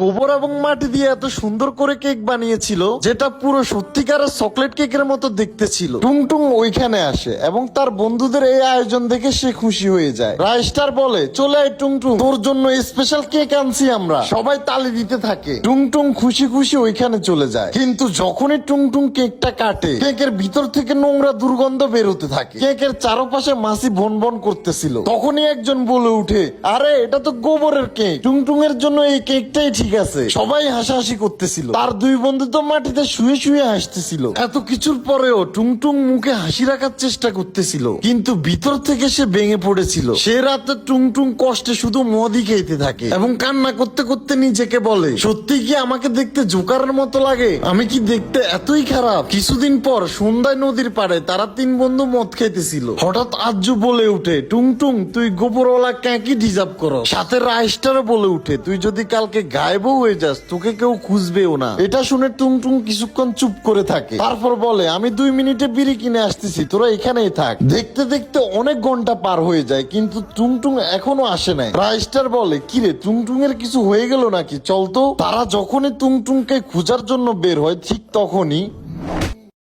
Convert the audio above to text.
গোবর এবং মাটি দিয়ে এত সুন্দর করে কেক বানিয়েছিল যেটা পুরো সত্যিকারের চকলেট কেকের মতো দেখতে ছিল। টুংটুং ওইখানে আসে এবং তার বন্ধুদের এই আয়োজন দেখে সে খুশি হয়ে যায়। রাইস্টার বলে, চলে আয় টুংটুং, তোর জন্য স্পেশাল কেক আনছি আমরা। সবাই তালি দিতে থাকে। টুংটুং খুশি খুশি ওইখানে চলে যায়। কিন্তু যখনই টুংটুং কেকটা কাটে, কেকের ভিতর থেকে নোংরা দুর্গন্ধ বেরোতে থাকে। কেকের চারপাশে মাছি ভন ভন করতেছিল। তখনই একজন বলে উঠে, আরে এটা তো গোবরের কেক, টুংটুং এর জন্য এই কেকটাই ঠিক আছে। সবাই হাসাহাসি করতেছিল। তার দুই বন্ধু তো মাটিতে শুয়ে শুয়ে হাসতেছিল। এত কিছুর পরেও টুংটুং মুখে হাসি রাখার চেষ্টা করতেছিল, কিন্তু ভিতর থেকে সে ভেঙে পড়েছিল। সে রাতে টুংটুং কষ্টে শুধু মদই খেতে থাকে এবং কান্না করতে করতে নিজেকে বলে, সত্যি কি আমাকে দেখতে জোকারের মতো লাগে? আমি কি দেখতে এতই খারাপ? কিছুদিন পর সন্ধ্যায় নদীর পাড়ে তারা তিন বন্ধু মদ খেতেছিল। হঠাৎ আজ্জু বলে উঠে, টুংটুং তুই গোবরওয়ালা ক্যাঁকি ডিজার্ভ করো। সাথে রাইস্টারও বলে উঠে, তুই যদি কালকে গায়েবও হয়ে যাস তোকে কেউ খুঁজবেও না। এটা শুনে টুংটুং কিছুক্ষণ চুপ করে থাকে। তারপর বলে, আমি 2 মিনিটে বিড়ি কিনে আসতেছি, তোরা এখানেই থাক। দেখতে দেখতে অনেক ঘন্টা পার হয়ে যায়, কিন্তু টুংটুং এখনো আসে নাই। রাইস্টার বলে, কিরে টুংটুং এর কিছু হয়ে গেল নাকি? চল তো। তারা যখনই টুংটুংকে খোঁজার জন্য বের হয় ঠিক তখনই